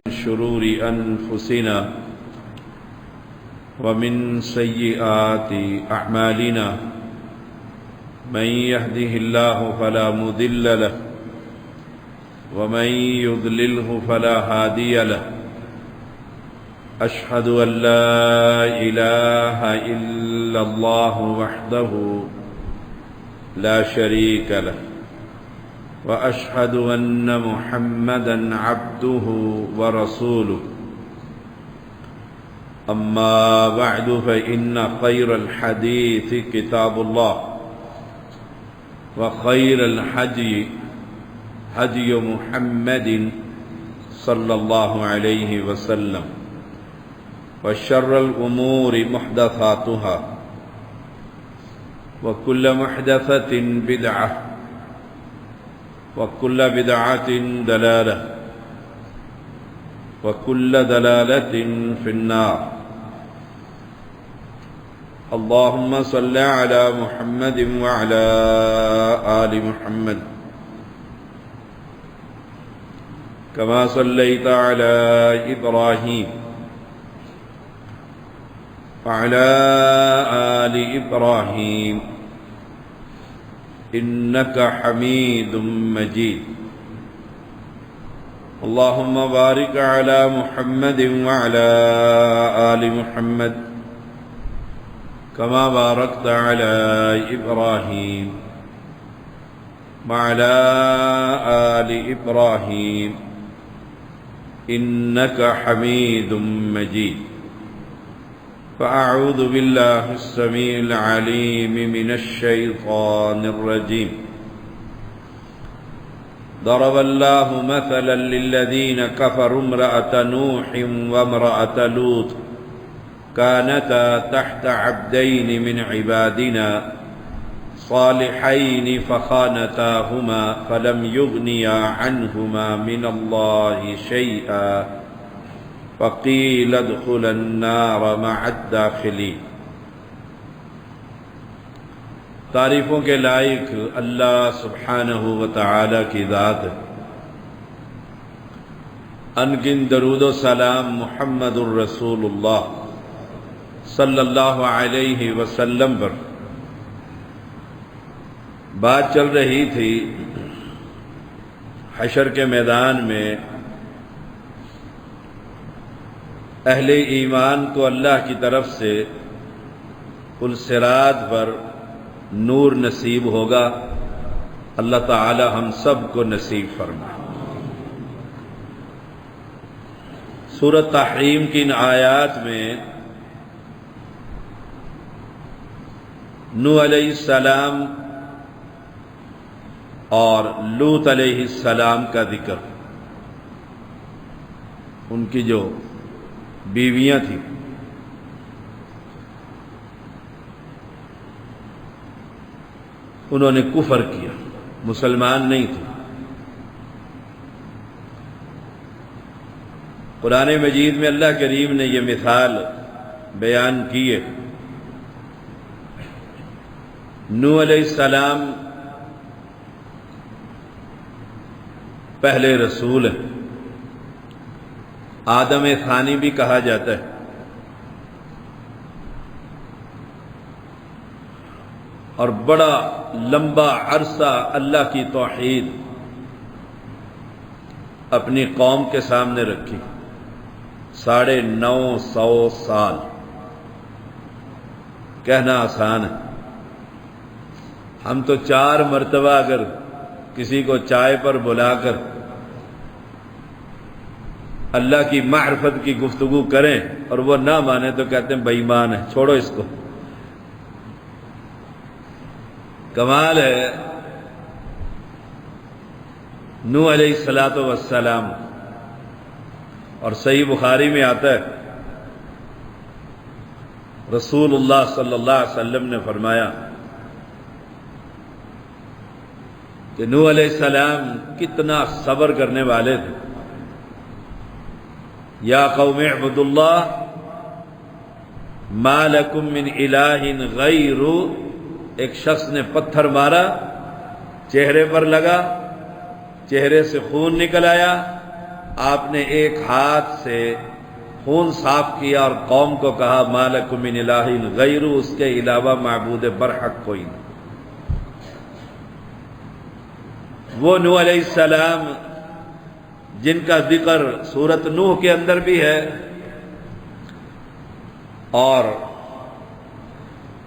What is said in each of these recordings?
من شرور أنفسنا ومن سيئات أعمالنا من يهده الله فلا مضل له ومن يضلله فلا هادي له أشهد أن لا إله إلا الله وحده لا شريك له وأشهد أن محمدًا عبده ورسوله أما بعد فإن خير الحديث كتاب الله وخير الهدي هدي محمد صلى الله عليه وسلم وشر الأمور محدثاتها وكل محدثة بدعة وكل بدعة ضلالة وكل ضلالة في النار اللهم صل على محمد وعلى آل محمد كما صليت على إبراهيم وعلى آل إبراهيم إنك حميد مجيد اللهم بارك على محمد وعلى آل محمد كما باركت على إبراهيم وعلى آل إبراهيم إنك حميد مجيد فأعوذ بالله السميع العليم من الشيطان الرجيم ضرب الله مثلا للذين كفروا امرأة نوح وامرأة لوط كانتا تحت عبدين من عبادنا صالحين فخانتاهما فلم يغنيا عنهما من الله شيئا فقيل ادخلا النار مع الداخلين۔ تعریفوں کے لائق اللہ سبحانہ و تعالی کی ذات ہے۔ انگن درود و سلام محمد الرسول اللہ صلی اللہ علیہ وسلم پر۔ بات چل رہی تھی حشر کے میدان میں اہل ایمان کو اللہ کی طرف سے الصراط پر نور نصیب ہوگا۔ اللہ تعالی ہم سب کو نصیب فرمائے۔ سورۃ تحریم کی ان آیات میں نوح علیہ السلام اور لوط علیہ السلام کا ذکر، ان کی جو بیویاں تھیں، انہوں نے کفر کیا، مسلمان نہیں تھے۔ قرآن مجید میں اللہ کریم نے یہ مثال بیان کی ہے۔ نوح علیہ السلام پہلے رسول ہیں، آدم ثانی بھی کہا جاتا ہے، اور بڑا لمبا عرصہ اللہ کی توحید اپنی قوم کے سامنے رکھی، 950 سال۔ کہنا آسان ہے، ہم تو 4 مرتبہ اگر کسی کو چائے پر بلا کر اللہ کی معرفت کی گفتگو کریں اور وہ نہ مانے تو کہتے ہیں بے ایمان ہے، چھوڑو اس کو۔ کمال ہے نوح علیہ السلام، اور صحیح بخاری میں آتا ہے رسول اللہ صلی اللہ علیہ وسلم نے فرمایا کہ نوح علیہ السلام کتنا صبر کرنے والے تھے۔ یا قوم اعبدوا اللہ ما لکم من الہ غیر، ایک شخص نے پتھر مارا، چہرے پر لگا، چہرے سے خون نکل آیا، آپ نے ایک ہاتھ سے خون صاف کیا اور قوم کو کہا ما لکم من الہ غیر، اس کے علاوہ معبود برحق کوئی نہیں۔ وہ نوح علیہ السلام جن کا ذکر سورۃ نوح کے اندر بھی ہے اور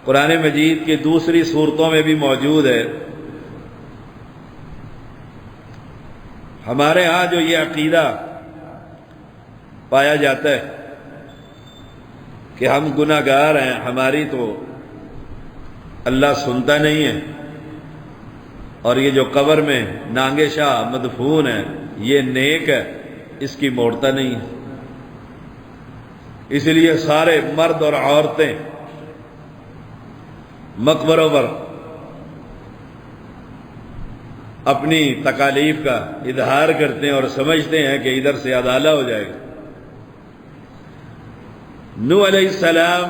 قرآن مجید کی دوسری سورتوں میں بھی موجود ہے۔ ہمارے ہاں جو یہ عقیدہ پایا جاتا ہے کہ ہم گناہ گار ہیں، ہماری تو اللہ سنتا نہیں ہے، اور یہ جو قبر میں نانگے شاہ مدفون ہے یہ نیک ہے، اس کی موڑتا نہیں ہے، اس لیے سارے مرد اور عورتیں مقبروں پر اپنی تکالیف کا اظہار کرتے ہیں اور سمجھتے ہیں کہ ادھر سے ازالہ ہو جائے گا۔ نوح علیہ السلام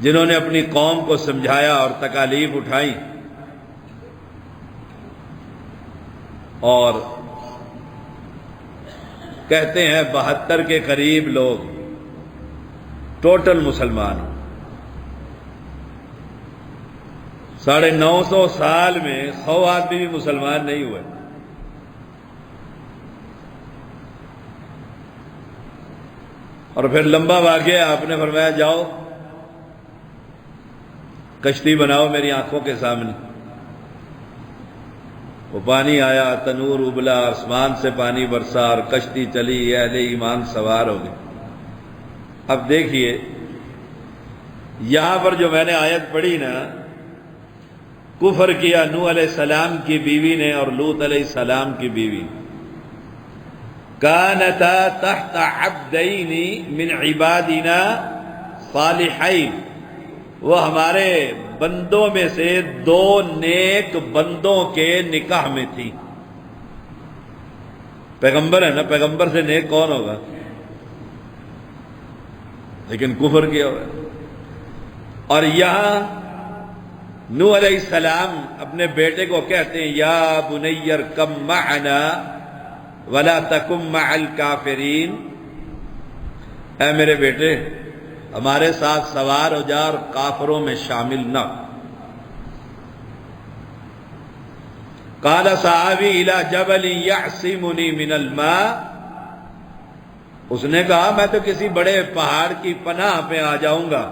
جنہوں نے اپنی قوم کو سمجھایا اور تکالیف اٹھائیں اور کہتے ہیں 72 کے قریب لوگ ٹوٹل مسلمان ہیں۔ 950 سال میں 100 آدمی بھی مسلمان نہیں ہوئے۔ اور پھر لمبا واقعہ، آپ نے فرمایا جاؤ کشتی بناؤ میری آنکھوں کے سامنے۔ وہ پانی آیا، تنور ابلا، آسمان سے پانی برسا اور کشتی چلی، اہل ایمان سوار ہو گئے۔ اب دیکھیے یہاں پر جو میں نے آیت پڑھی نا، کفر کیا نوح علیہ السلام کی بیوی نے اور لوط علیہ السلام کی بیوی، کانتا تحت عبدین من عبادنا صالحین، وہ ہمارے بندوں میں سے 2 نیک بندوں کے نکاح میں تھی۔ پیغمبر ہے نا، پیغمبر سے نیک کون ہوگا؟ لیکن کفر کیا ہوا ہے۔ اور یہاں نوح علیہ السلام اپنے بیٹے کو کہتے ہیں یا بنی ارکب معنا ولا تکن مع الکافرین، اے میرے بیٹے ہمارے ساتھ سوار ہو جا اور کافروں میں شامل نہ۔ قال سآوی الی جبل یعصمنی من الماء، اس نے کہا میں تو کسی بڑے پہاڑ کی پناہ پہ آ جاؤں گا،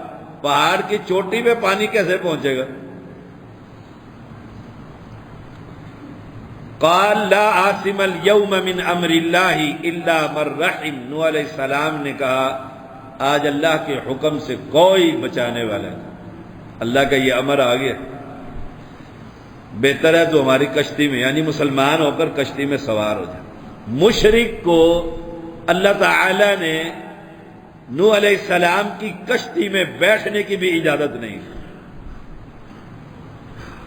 پہاڑ کی چوٹی پہ پانی کیسے پہنچے گا؟ قال لا عاصم اليوم من امر اللہ الا من رحم، نوح علیہ السلام نے کہا آج اللہ کے حکم سے کوئی بچانے والا نہیں، اللہ کا یہ امر آ گیا، بہتر ہے تو ہماری کشتی میں، یعنی مسلمان ہو کر کشتی میں سوار ہو جائے۔ مشرک کو اللہ تعالی نے نوح علیہ السلام کی کشتی میں بیٹھنے کی بھی اجازت نہیں۔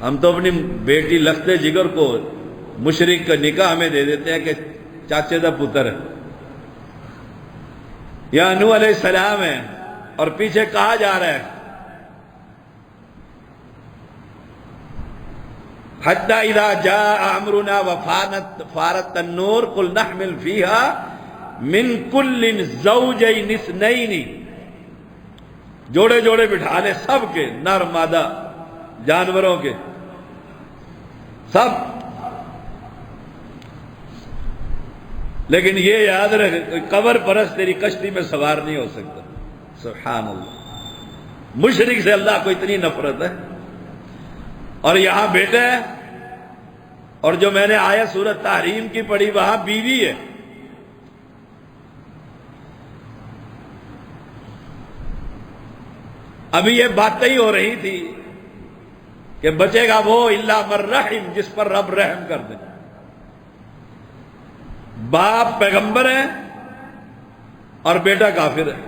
ہم تو اپنی بیٹی لخت جگر کو مشرک کا نکاح میں دے دیتے ہیں کہ چاچے دا پتر ہے، یا نوح علیہ السلام ہے اور پیچھے کہا جا رہا ہے حتی اذا جاء امرنا وفارت النور قل نحمل فیہا من کل زوجین اثنین، جوڑے جوڑے بٹھا لے سب کے، نر مادہ جانوروں کے سب، لیکن یہ یاد رکھ قبر پرست تیری کشتی میں سوار نہیں ہو سکتا۔ سبحان اللہ، مشرک سے اللہ کو اتنی نفرت ہے۔ اور یہاں بیٹا ہے، اور جو میں نے آیت سورۃ تحریم کی پڑھی وہاں بیوی ہے۔ ابھی یہ باتیں ہی ہو رہی تھی کہ بچے گا وہ الا من رحم، جس پر رب رحم کر دے۔ باپ پیغمبر ہے اور بیٹا کافر ہے،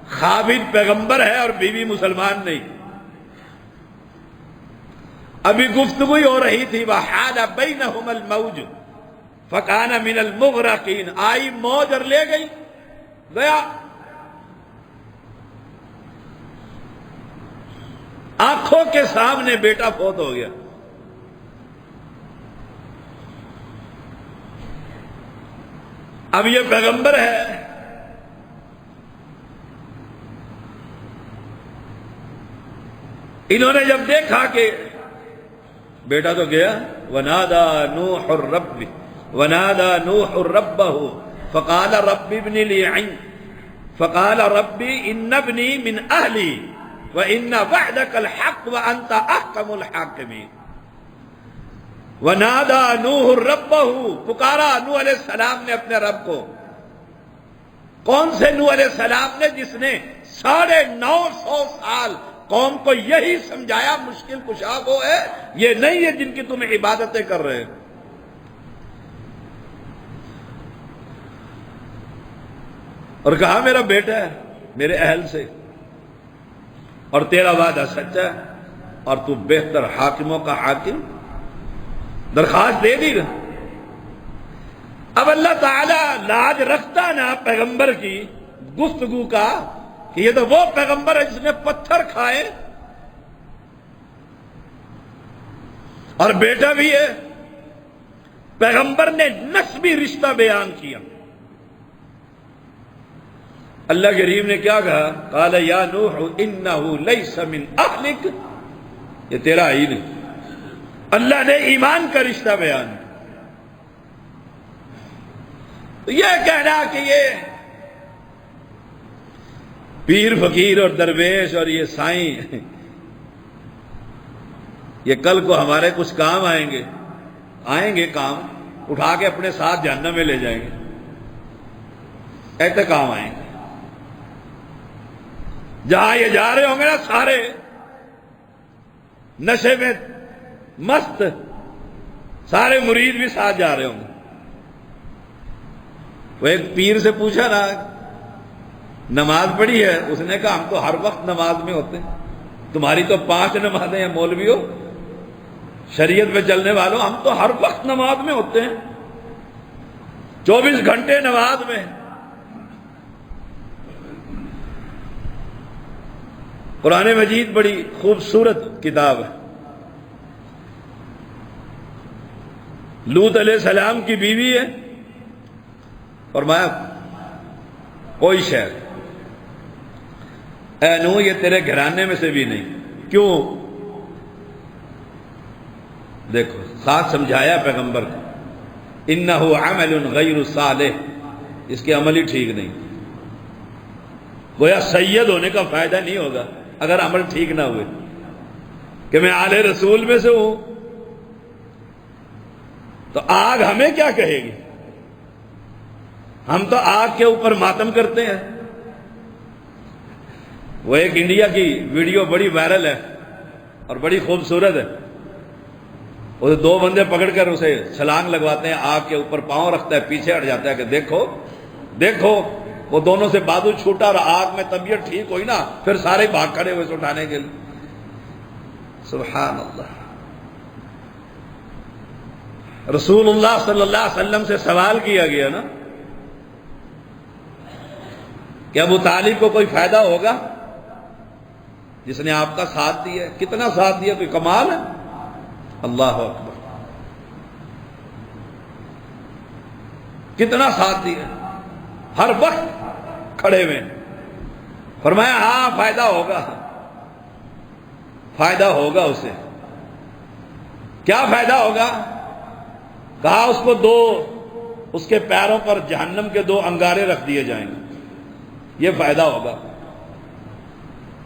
خابد پیغمبر ہے اور بیوی مسلمان نہیں۔ ابھی گفتگو ہی ہو رہی تھی وحال بینہم الموج فکان من المغرقین، آئی موج اور لے گئی، گیا، آنکھوں کے سامنے بیٹا فوت ہو گیا۔ اب یہ پیغمبر ہے، انہوں نے جب دیکھا کہ بیٹا تو گیا، ونادى نوح ربه فقال رب ابن لي فقال ربي ان ابني من اهلي وان وعدك الحق وانت احكم الحاكمين. ونادى نوح ربه، پکارا نوح علیہ السلام نے اپنے رب کو. کون سے نوح علیہ السلام نے؟ جس نے 950 سال قوم کو یہی سمجھایا مشکل کشا وہ ہے، یہ نہیں ہے جن کی تم عبادتیں کر رہے. اور کہا میرا بیٹا ہے میرے اہل سے، اور تیرا وعدہ سچا ہے، اور تو بہتر حاکموں کا حاکم. درخواست دے دی نا. اب اللہ تعالی لاج رکھتا نا پیغمبر کی گفتگو کا کہ یہ تو وہ پیغمبر ہے جس نے پتھر کھائے اور بیٹا بھی ہے. پیغمبر نے نسبی رشتہ بیان کیا. اللہ کریم نے کیا کہا؟ قال یا نوح انہ لیس من اہلک، یہ تیرا ہی نہیں. اللہ نے ایمان کا رشتہ بیان کیا. یہ کہنا کہ یہ پیر فقیر اور درویش اور یہ سائیں یہ کل کو ہمارے کچھ کام آئیں گے کام اٹھا کے اپنے ساتھ جہنم میں لے جائیں گے، ایسے کام آئیں گے. جہاں یہ جا رہے ہوں گے نا سارے نشے میں مست، سارے مرید بھی ساتھ جا رہے ہوں گے. وہ ایک پیر سے پوچھا نا نماز پڑھی ہے؟ اس نے کہا ہم تو ہر وقت نماز میں ہوتے ہیں. تمہاری تو 5 نمازیں ہیں مولویوں، شریعت پہ چلنے والوں، ہم تو ہر وقت نماز میں ہوتے ہیں، 24 گھنٹے نماز میں. قرآن مجید بڑی خوبصورت کتاب ہے. لوط علیہ السلام کی بیوی ہے، فرمایا کوئی شے اے نوح یہ تیرے گھرانے میں سے بھی نہیں. کیوں؟ دیکھو ساتھ سمجھایا پیغمبر کو، انہ عمل غیر صالح، اس کے عمل ہی ٹھیک نہیں. گویا سید ہونے کا فائدہ نہیں ہوگا اگر عمل ٹھیک نہ ہوئے. کہ میں آل رسول میں سے ہوں تو آگ ہمیں کیا کہے گی؟ ہم تو آگ کے اوپر ماتم کرتے ہیں. وہ ایک انڈیا کی ویڈیو بڑی وائرل ہے اور بڑی خوبصورت ہے. اسے 2 بندے پکڑ کر اسے چھلانگ لگواتے ہیں، آگ کے اوپر پاؤں رکھتا ہے، پیچھے ہٹ جاتا ہے کہ دیکھو دیکھو. وہ دونوں سے بازو چھوٹا اور آگ میں طبیعت ٹھیک ہوئی نا، پھر سارے بھاگ کھڑے ہوئے اسے اٹھانے کے لیے. سبحان اللہ. رسول اللہ صلی اللہ علیہ وسلم سے سوال کیا گیا نا کہ ابو طالب کو کوئی فائدہ ہوگا جس نے آپ کا ساتھ دیا؟ کتنا ساتھ دیا؟ کوئی کمال ہے؟ اللہ اکبر. کتنا ساتھ دیا، ہر وقت کھڑے ہوئے. فرمایا ہاں فائدہ ہوگا اسے. کیا فائدہ ہوگا؟ کہا اس کو اس کے پیروں پر جہنم کے 2 انگارے رکھ دیے جائیں گے. یہ فائدہ ہوگا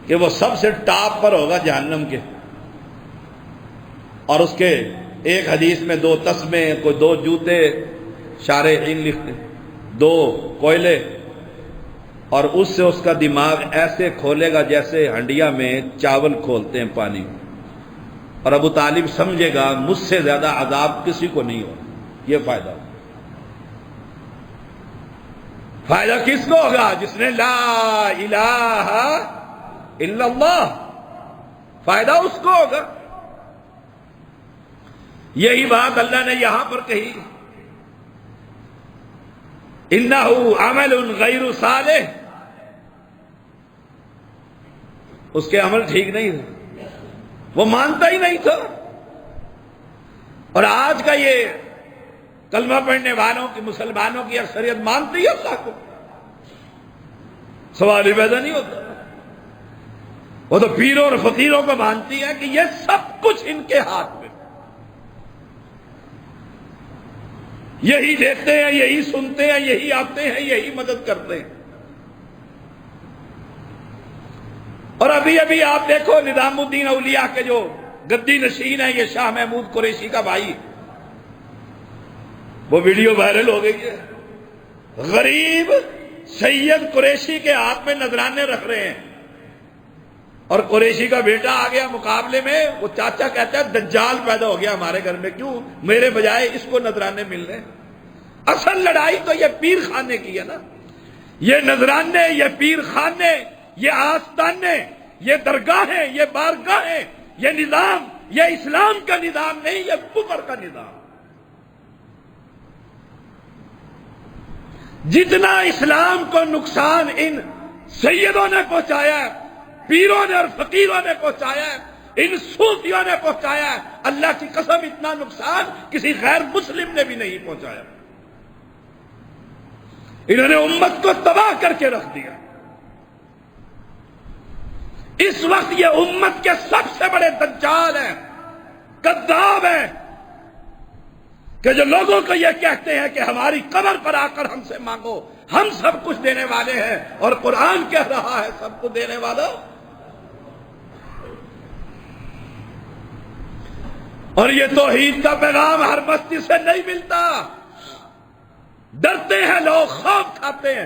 کہ وہ سب سے ٹاپ پر ہوگا جہنم کے. اور اس کے ایک حدیث میں 2 تسمے، کوئی 2 جوتے، شارحین لکھتے 2 کوئلے، اور اس سے اس کا دماغ ایسے کھولے گا جیسے ہنڈیا میں چاول کھولتے ہیں پانی. اور ابو طالب سمجھے گا مجھ سے زیادہ عذاب کسی کو نہیں ہو. یہ فائدہ ہوگا. فائدہ کس کو ہوگا؟ جس نے لا الہ الا اللہ، فائدہ اس کو ہوگا. یہی بات اللہ نے یہاں پر کہی، انہ عمل غیر صالح. اس کے عمل ٹھیک نہیں تھے، وہ مانتا ہی نہیں تھا. اور آج کا یہ کلمہ پڑھنے والوں کی، مسلمانوں کی اکثریت مانتی ہے اللہ کو، سوال ہی پیدا نہیں ہوتا۔ وہ تو پیروں اور فقیروں کو مانتی ہے کہ یہ سب کچھ ان کے ہاتھ میں، یہی دیکھتے ہیں، یہی سنتے ہیں، یہی آتے ہیں، یہی مدد کرتے ہیں۔ اور ابھی ابھی آپ دیکھو نظام الدین اولیاء کے جو گدی نشین ہیں، یہ شاہ محمود قریشی کا بھائی، وہ ویڈیو وائرل ہو گئی ہے، غریب سید قریشی کے ہاتھ میں نذرانے رکھ رہے ہیں، اور قریشی کا بیٹا آ گیا مقابلے میں، وہ چاچا کہتا ہے دجال پیدا ہو گیا ہمارے گھر میں، کیوں؟ میرے بجائے اس کو نذرانے مل رہے ہیں۔ اصل لڑائی تو یہ پیر خانے کی ہے نا، یہ نذرانے، یہ پیر خانے، یہ آستانے، یہ درگاہیں، یہ بارگاہیں، یہ نظام، یہ اسلام کا نظام نہیں، یہ کفر کا نظام۔ جتنا اسلام کو نقصان ان سیدوں نے پہنچایا ہے، پیروں نے اور فقیروں نے پہنچایا ہے، ان صوفیوں نے پہنچایا ہے، اللہ کی قسم اتنا نقصان کسی غیر مسلم نے بھی نہیں پہنچایا۔ انہوں نے امت کو تباہ کر کے رکھ دیا۔ اس وقت یہ امت کے سب سے بڑے دجال ہیں، کذاب ہیں، کہ جو لوگوں کو یہ کہتے ہیں کہ ہماری قبر پر آ کر ہم سے مانگو، ہم سب کچھ دینے والے ہیں، اور قرآن کہہ رہا ہے سب کچھ دینے والا۔ اور یہ توحید کا پیغام ہر بستی سے نہیں ملتا، ڈرتے ہیں لوگ، خوف کھاتے ہیں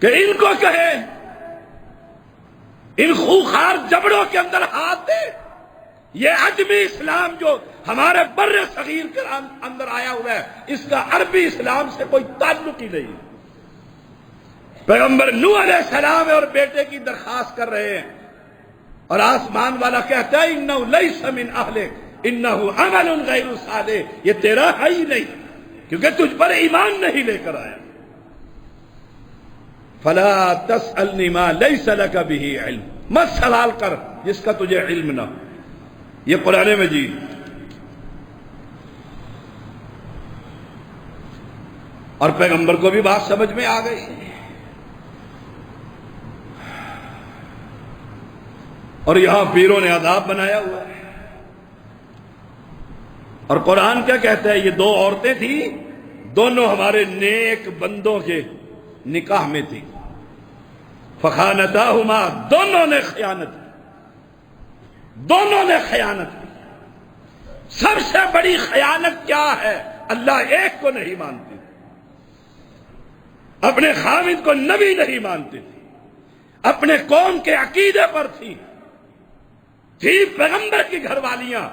کہ ان کو کہیں، ان خوخار جبڑوں کے اندر ہاتھ دے۔ یہ عجمی اسلام جو ہمارے بر صغیر کے اندر آیا ہوا ہے، اس کا عربی اسلام سے کوئی تعلق ہی نہیں۔ پیغمبر نوح علیہ السلام اور بیٹے کی درخواست کر رہے ہیں، اور آسمان والا کہتا ہے انہ لیس من اہلک انہ عمل غیر صالح، یہ تیرا ہے ہی نہیں، کیونکہ تجھ پر ایمان نہیں لے کر آیا۔ فلا تسألنی ما لیس لک بہ علم، مت سوال کر جس کا تجھے علم نہ ہو۔ یہ قرآن مجید۔ اور پیغمبر کو بھی بات سمجھ میں آ گئی، اور یہاں پیروں نے عذاب بنایا ہوا ہے۔ اور قرآن کیا کہتا ہے؟ یہ دو عورتیں تھیں، دونوں ہمارے نیک بندوں کے نکاح میں تھی، فخانتاہما، دونوں نے خیانت کی، دونوں نے خیانت کی۔ سب سے بڑی خیانت کیا ہے؟ اللہ ایک کو نہیں مانتی، اپنے خامد کو نبی نہیں مانتی تھی، اپنے قوم کے عقیدے پر تھی پیغمبر کی گھر والیاں۔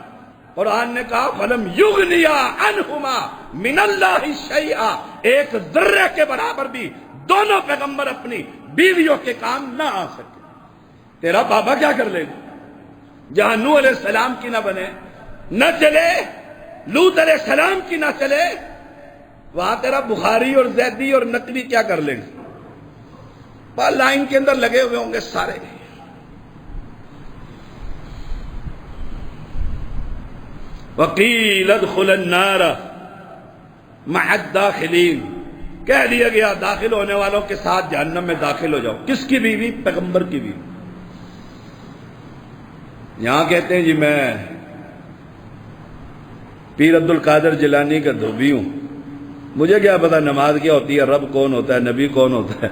قرآن نے کہا فَلَمْ يُغْنِيَا عَنْهُمَا مِنَ اللَّهِ شَيْئًا، ایک ذرے کے برابر بھی دونوں پیغمبر اپنی بیویوں کے کام نہ آ سکے۔ تیرا بابا کیا کر لے گا؟ جہاں نوح علیہ السلام کی نہ بنے، نہ چلے، لوط علیہ السلام کی نہ چلے، وہاں تیرا بخاری اور زیدی اور نقوی کیا کر لیں گے؟ لائن کے اندر لگے ہوئے ہوں گے سارے۔ وَقِيلَ ادْخُلَ النَّارَ مَعَ الدَّاخِلِينَ، کہہ دیا گیا داخل ہونے والوں کے ساتھ جہنم میں داخل ہو جاؤ۔ کس کی بیوی؟ پیغمبر کی بیوی۔ یہاں کہتے ہیں جی میں پیر عبد القادر جیلانی کا دھوبی ہوں، مجھے کیا پتا نماز کیا ہوتی ہے، رب کون ہوتا ہے، نبی کون ہوتا ہے۔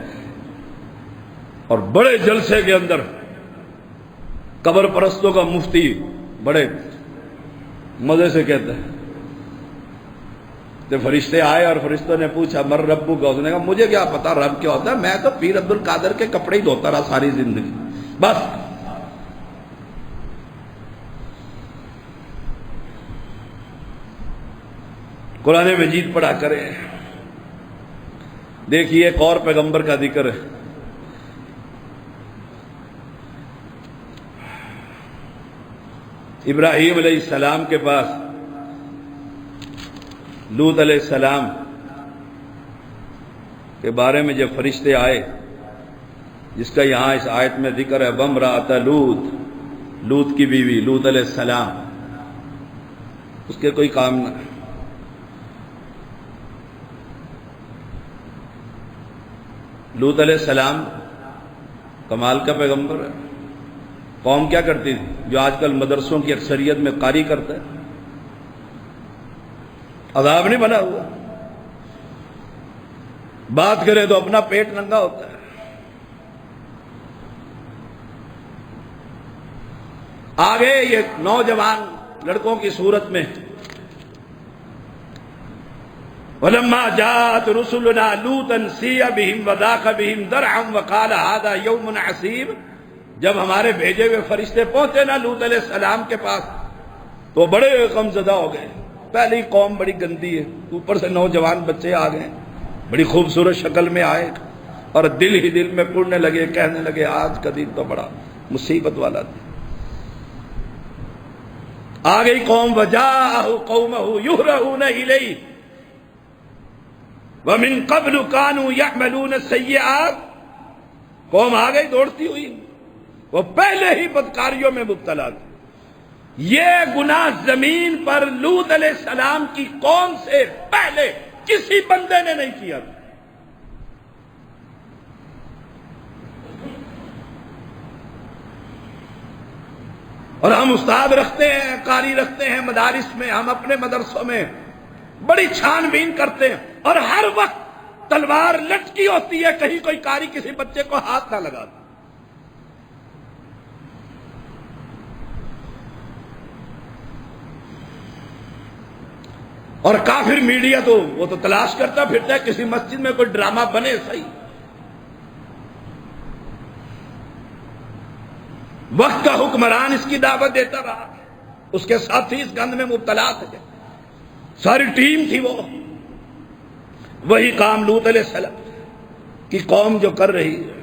اور بڑے جلسے کے اندر قبر پرستوں کا مفتی بڑے مزے سے کہتا ہے، تو فرشتے آئے اور فرشتوں نے پوچھا مر ربو کا، اس نے کہا مجھے کیا پتا رب کیا ہوتا ہے، میں تو پیر عبد القادر کے کپڑے ہی دھوتا رہا ساری زندگی بس۔ قرآن مجید پڑھا کریں، دیکھیے ایک اور پیغمبر کا ذکر ہے، ابراہیم علیہ السلام کے پاس لوط علیہ السلام کے بارے میں جب فرشتے آئے، جس کا یہاں اس آیت میں ذکر ہے، وامرأۃ لوط، لوط کی بیوی لوط علیہ السلام، اس کے کوئی کام نہ ہے۔ لوط علیہ السلام کمال کا پیغمبر ہے۔ قوم کیا کرتی تھی؟ جو آج کل مدرسوں کی اکثریت میں قاری کرتا ہے، عذاب نہیں بنا ہوا، بات کرے تو اپنا پیٹ ننگا ہوتا ہے۔ آگے یہ نوجوان لڑکوں کی صورت میں وَلَمَّا جَاءَتْ رُسُلُنَا لُوطًا سِيَّ بِهِمْ وَضَاقَ بِهِمْ ذَرْعًا وَقَالَ هَذَا يَوْمٌ عَسِيرٌ۔ جب ہمارے بھیجے ہوئے فرشتے پہنچے نا لوط علیہ السلام کے پاس تو بڑے غم زدہ ہو گئے۔ پہلی قوم بڑی گندی ہے، اوپر سے نوجوان بچے آ گئے، بڑی خوبصورت شکل میں آئے، اور دل ہی دل میں پڑنے لگے، کہنے لگے آج کا دن تو بڑا مصیبت والا تھا۔ آ گئی قوم وَجَاءَهُ قَوْمَهُ يُهْرَعُونَ إِلَيْهِ وَمِن قَبْلُ كَانُوا يَعْمَلُونَ السَّيِّئَاتِ۔ قوم آ گئی دوڑتی ہوئی، وہ پہلے ہی بدکاریوں میں مبتلا تھی۔ یہ گناہ زمین پر لوط علیہ السلام کی قوم سے پہلے کسی بندے نے نہیں کیا تھا۔ اور ہم استاد رکھتے ہیں، قاری رکھتے ہیں مدارس میں، ہم اپنے مدرسوں میں بڑی چھان بین کرتے ہیں، اور ہر وقت تلوار لٹکی ہوتی ہے، کہیں کوئی قاری کسی بچے کو ہاتھ نہ لگا دے۔ اور کافر میڈیا تو وہ تو تلاش کرتا پھرتا ہے کسی مسجد میں کوئی ڈرامہ بنے صحیح، وقت کا حکمران اس کی دعوت دیتا رہا، اس کے ساتھی اس گند میں مبتلا تھے، ساری ٹیم تھی وہ، وہی کام لوط علیہ السلام کی قوم جو کر رہی ہے۔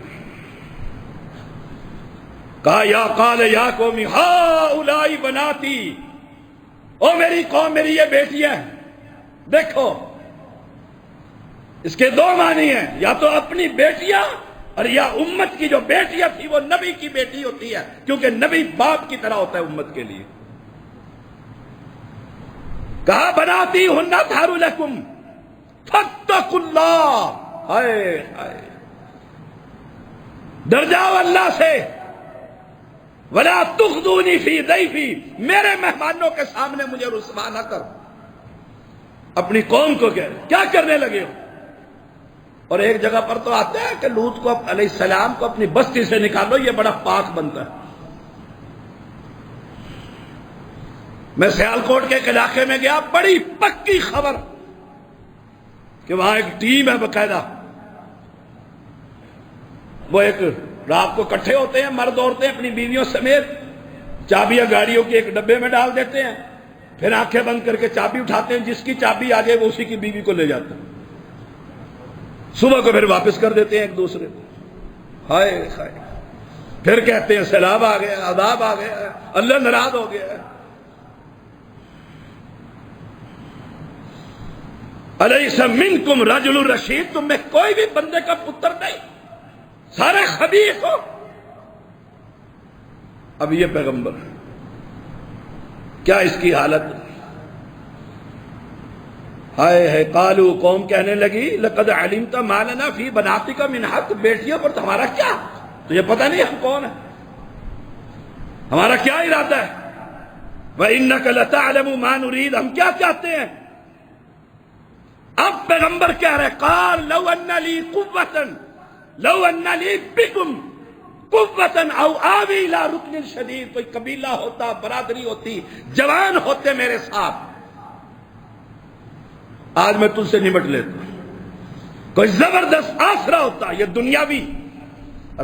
کہا یا قال یا قوم ہؤلاء بناتی، او میری قوم، میری یہ بیٹیاں ہیں۔ دیکھو اس کے دو معنی ہیں، یا تو اپنی بیٹیاں، اور یا امت کی جو بیٹیاں تھی وہ نبی کی بیٹی ہوتی ہے، کیونکہ نبی باپ کی طرح ہوتا ہے امت کے لیے۔ کہا بناتی ہن اطہر لکم فاتقوا اللہ، ہائے ہائے، ڈر جاؤ اللہ سے، ولا تخذونی فی ضیفی، میرے مہمانوں کے سامنے مجھے رسوا نہ کر۔ اپنی قوم کو کیا کرنے لگے ہو؟ اور ایک جگہ پر تو آتا ہے کہ لوط کو علیہ السلام کو اپنی بستی سے نکالو، یہ بڑا پاک بنتا ہے۔ میں سیالکوٹ کے ایک علاقے میں گیا، بڑی پکی خبر کہ وہاں ایک ٹیم ہے باقاعدہ، وہ ایک رات کو اکٹھے ہوتے ہیں مرد عورتیں اپنی بیویوں سمیت، چابیاں گاڑیوں کے ایک ڈبے میں ڈال دیتے ہیں، پھر آنکھیں بند کر کے چابی اٹھاتے ہیں، جس کی چابی آ جائے وہ اسی کی بیوی کو لے جاتا ہے، صبح کو پھر واپس کر دیتے ہیں ایک دوسرے کو۔ ہائے ہائے، پھر کہتے ہیں سیلاب آ گیا، عذاب آ گیا، اللہ ناراض ہو گیا۔ الیس منکم رجل رشید، تم میں کوئی بھی بندے کا پتر نہیں، سارے خبیث ہو۔ اب یہ پیغمبر کیا اس کی حالت؟ ہائے ہے، قالو، قوم کہنے لگی لقد علمت ما لنا فی بناتک من حق، بیٹیوں پر تمہارا کیا، تجھے پتہ نہیں ہم کون ہیں، ہمارا کیا ارادہ ہے، وانک لتعلم ما نرید، ہم کیا چاہتے ہیں۔ اب پیغمبر کہہ رہے قال لو ان لی قوۃ، لو ان لی بکم قوۃ او آوی الی رکن شدید، کوئی قبیلہ ہوتا، برادری ہوتی، جوان ہوتے میرے ساتھ، آج میں تجھ سے نمٹ لیتا، کوئی زبردست آسرا ہوتا، یہ دنیاوی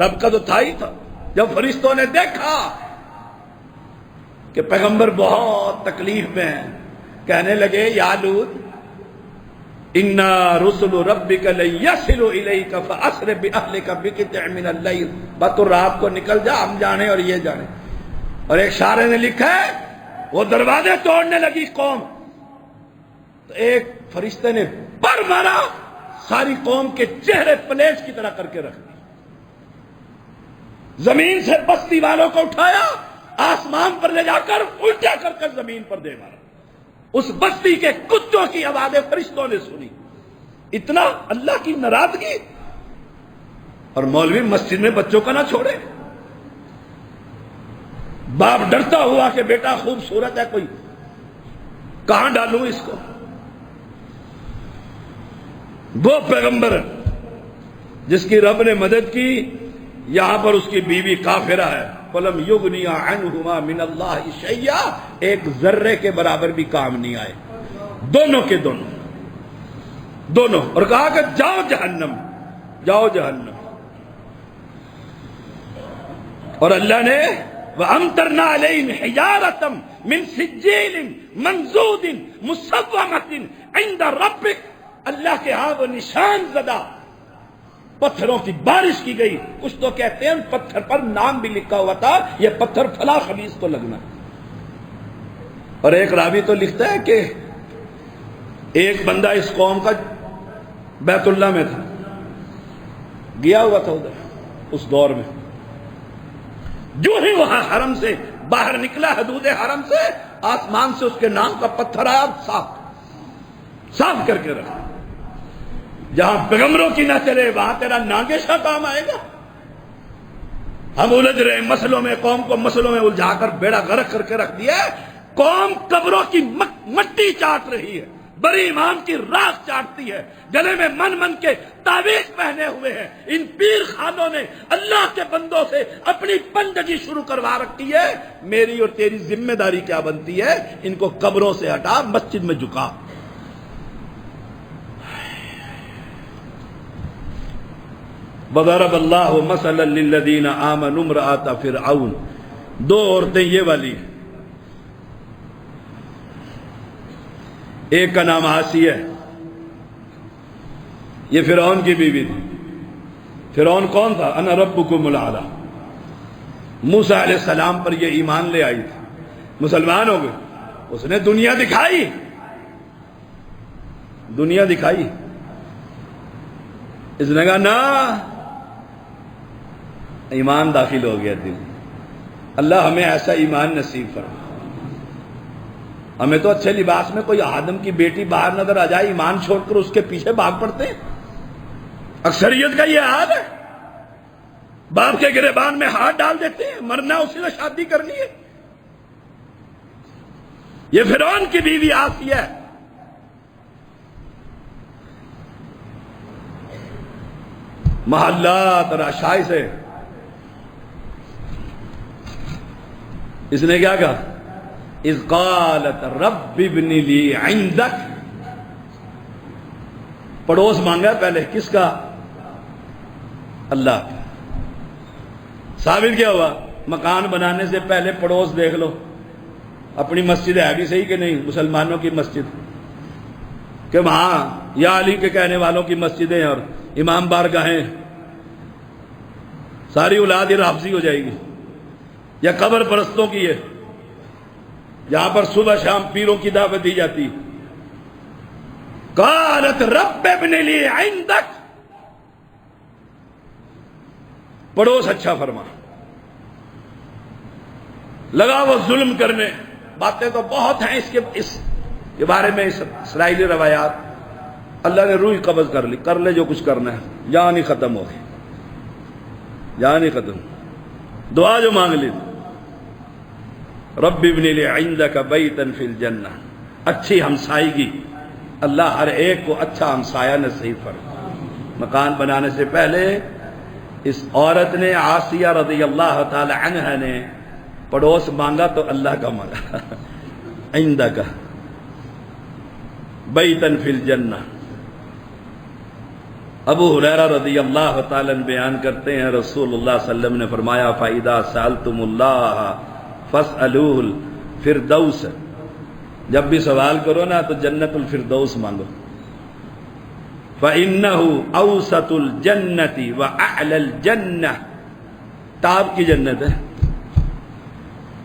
رب کا تو تھا ہی تھا۔ جب فرشتوں نے دیکھا کہ پیغمبر بہت تکلیف میں ہیں، کہنے لگے یا لوط انا رسل ربک لن یصلوا الیک فاسر باہلک بقطع من اللیل، بس تو رات کو نکل جا، ہم جانے اور یہ جانے۔ اور ایک شاعر نے لکھا ہے وہ دروازے توڑنے لگی قوم تو ایک فرشتے نے پر مارا، ساری قوم کے چہرے پلیٹ کی طرح کر کے رکھ دی، زمین سے بستی والوں کو اٹھایا، آسمان پر لے جا کر الٹا کر زمین پر دے مارا، اس بستی کے کتوں کی آوازیں فرشتوں نے سنی. اتنا اللہ کی ناراضگی. اور مولوی مسجد میں بچوں کا نہ چھوڑے. باپ ڈرتا ہوا کہ بیٹا خوبصورت ہے کوئی, کہاں ڈالوں اس کو. وہ پیغمبر جس کی رب نے مدد کی, یہاں پر اس کی بیوی کافرہ ہے. فَلَمْ يُغْنِيَ عَنْهُمَا مِنَ اللَّهِ شَيْئًا, ایک ذرے کے برابر بھی کام نہیں آئے دونوں کے دونوں. اور کہا کہ جاؤ جہنم, جاؤ جہنم. اور اللہ نے وَأَمْطَرْنَا عَلَيْهِمْ حِجَارَةً مِّن سِجِّيلٍ مَّنضُودٍ مُّصَوَّمَةٍ عِندَ رَبِّكَ, اللہ کے ہاں وہ نشان زدہ پتھروں کی بارش کی گئی. کچھ تو کہتے ہیں پتھر پر نام بھی لکھا ہوا تھا, یہ پتھر فلاں خبیث کو لگنا. اور ایک راوی تو لکھتا ہے کہ ایک بندہ اس قوم کا بیت اللہ میں تھا, گیا ہوا تھا ادھر اس دور میں. جو ہی وہاں حرم سے باہر نکلا, حدود حرم سے, آسمان سے اس کے نام کا پتھر آیا, صاف کر کے رکھا. جہاں پیغمبروں کی نہ چلے وہاں تیرا ناگیشہ کام آئے گا. ہم الجھ رہے مسئلوں میں, قوم کو مسئلوں میں الجھا کر بیڑا غرق کر کے رکھ دیا ہے. قوم قبروں کی مٹی چاٹ رہی ہے, بڑی امام کی راکھ چاٹتی ہے, گلے میں من کے تعویذ پہنے ہوئے ہیں. ان پیر خانوں نے اللہ کے بندوں سے اپنی بندگی شروع کروا رکھی ہے. میری اور تیری ذمہ داری کیا بنتی ہے؟ ان کو قبروں سے ہٹا, مسجد میں جھکا. وَضَرَبَ اللَّهُ مَثَلًا لِّلَّذِينَ آمَنُوا امْرَأَتَ فِرْعَوْنَ. دو عورتیں یہ والی, ایک کا نام آسیہ ہے, یہ فرعون کی بیوی تھی. فرعون کون تھا؟ انا ربکم الاعلی. موسیٰ علیہ السلام پر یہ ایمان لے آئی تھی, مسلمان ہو گئے. اس نے دنیا دکھائی. اس نے کہا نا, ایمان داخل ہو گیا دل. اللہ ہمیں ایسا ایمان نصیب فرما. ہمیں تو اچھے لباس میں کوئی آدم کی بیٹی باہر نظر آ جائے, ایمان چھوڑ کر اس کے پیچھے بھاگ پڑتے ہیں. اکثریت کا یہ حال ہے, باپ کے گریبان میں ہاتھ ڈال دیتے ہیں, مرنا اسی سے شادی کرنی ہے. یہ فرعون کی بیوی آسیہ ہے. محلات اور اشائی سے اس نے کیا کہا؟ اذ قالت رب ابن لی عندک. پڑوس مانگا پہلے, کس کا؟ اللہ کا. ثابت کیا ہوا؟ مکان بنانے سے پہلے پڑوس دیکھ لو, اپنی مسجد ہے بھی صحیح کہ نہیں, مسلمانوں کی مسجد, کہ وہاں یا علی کے کہنے والوں کی مسجدیں اور امام بارگاہیں, ساری اولاد رافضی ہو جائے گی. یا قبر پرستوں کی ہے, جہاں پر صبح شام پیروں کی دعوت دی جاتی. قالت رب ابن لی عندک, پڑوس اچھا فرما. لگا وہ ظلم کرنے. باتیں تو بہت ہیں اس کے بارے میں, اسرائیلی روایات. اللہ نے روح قبض کر لی, کر لے جو کچھ کرنا ہے, جان ہی ختم ہو گئی, جان ہی ختم. دعا جو مانگ لی, رب ابن لی عندک بیتا فی الجنہ, اچھی ہمسائیگی. اللہ ہر ایک کو اچھا ہمسایہ نصیب فرما. مکان بنانے سے پہلے اس عورت نے, آسیہ رضی اللہ تعالی عنہ نے, پڑوس مانگا تو اللہ کا مانگا. عندک بیتا فی الجنہ. ابو ہریرہ رضی اللہ تعالیٰ بیان کرتے ہیں, رسول اللہ صلی اللہ علیہ وسلم نے فرمایا فَإِذَا سَأَلْتُمُ اللَّهَ فَاسْأَلُوهُ الْفِرْدَوْسَ. جب بھی سوال کرو نا تو جنت الفردوس مانگو. فَإِنَّهُ أَوْسَطُ الْجَنَّةِ وَأَعْلَى الْجَنَّةِ. ٹاپ کی جنت ہے,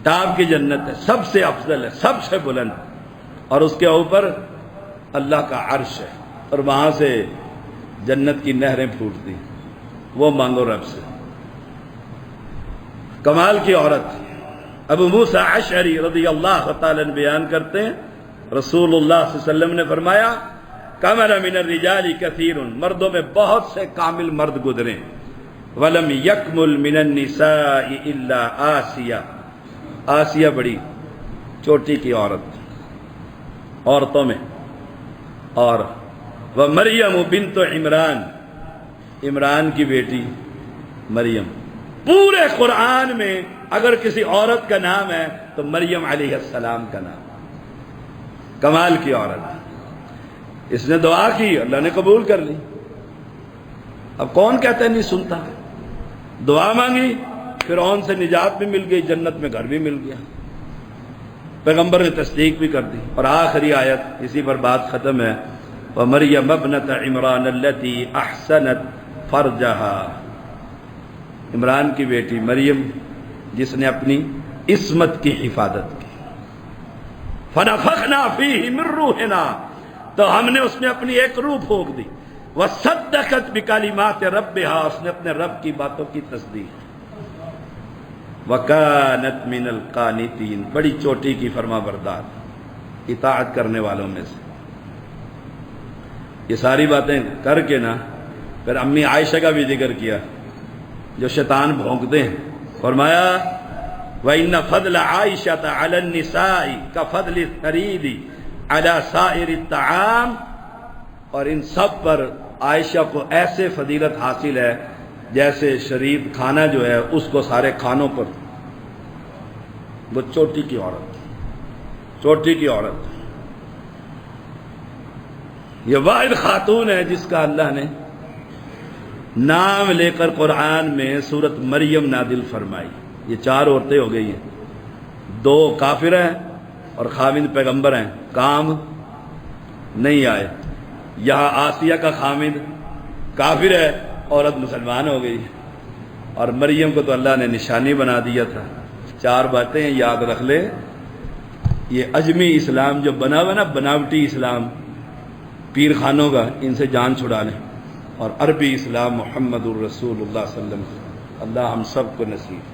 ٹاپ کی جنت ہے, سب سے افضل ہے, سب سے بلند, اور اس کے اوپر اللہ کا عرش ہے, اور وہاں سے جنت کی نہریں پھوٹتی. وہ مانگو رب سے. کمال کی عورت. ابو موسیٰ اشعری رضی اللہ تعالیٰ بیان کرتے ہیں رسول اللہ صلی اللہ علیہ وسلم نے فرمایا کمل من الرجال کثیر، مردوں میں بہت سے کامل مرد گزرے، ولم یکمل من النساء الا آسیہ، آسیہ بڑی چوٹی کی عورت عورتوں میں، اور وہ مریم بنت عمران، عمران کی بیٹی مریم۔ پورے قرآن میں اگر کسی عورت کا نام ہے تو مریم علیہ السلام کا نام، کمال کی عورت۔ اس نے دعا کی، اللہ نے قبول کر لی۔ اب کون کہتا ہے نہیں سنتا؟ دعا مانگی، فرعون سے نجات بھی مل گئی، جنت میں گھر بھی مل گیا، پیغمبر نے تصدیق بھی کر دی۔ اور آخری آیت، اسی پر بات ختم ہے، وَمَرْيَمَ ابْنَتَ عِمْرَانَ الَّتِي أَحْسَنَتْ فَرْجَهَا، عمران کی بیٹی مریم جس نے اپنی عصمت کی حفاظت کی۔ فَنَفَخْنَا فِيهِ مِن رُّوحِنَا، تو ہم نے اس میں اپنی ایک روح پھونک دی۔ وَصَدَّقَتْ بِكَلِمَاتِ رَبِّهَا، اس نے اپنے رب کی باتوں کی تصدیق۔ وَكَانَتْ مِنَ الْقَانِتِينَ، بڑی چوٹی کی فرما بردار، اطاعت کرنے والوں میں سے۔ یہ ساری باتیں کر کے نا پھر امی عائشہ کا بھی ذکر کیا جو شیطان بھونکتے ہیں، فرمایا وَإِنَّ فَضْلَ عَائِشَةَ عَلَى النِّسَاءِ كَفَضْلِ الثَّرِيدِ عَلَى سَائِرِ الطَّعَامِ، اور ان سب پر عائشہ کو ایسے فضیلت حاصل ہے جیسے شریف کھانا جو ہے اس کو سارے کھانوں پر۔ وہ چوٹی کی عورت، چوٹی کی عورت، یہ واحد خاتون ہے جس کا اللہ نے نام لے کر قرآن میں سورت مریم نازل فرمائی۔ یہ 4 عورتیں ہو گئی ہیں، 2 کافر ہیں اور خامد پیغمبر ہیں، کام نہیں آئے۔ یہاں آسیہ کا خامد کافر ہے، عورت مسلمان ہو گئی، اور مریم کو تو اللہ نے نشانی بنا دیا تھا۔ 4 باتیں یاد رکھ لے، یہ اجمی اسلام جو بنا ہوا نا، بناوٹی اسلام پیر خانوں کا، ان سے جان چھڑا لیں، اور عربی اسلام محمد الرسول اللہ صلی اللہ علیہ وسلم، اللہ ہم سب کو نصیب۔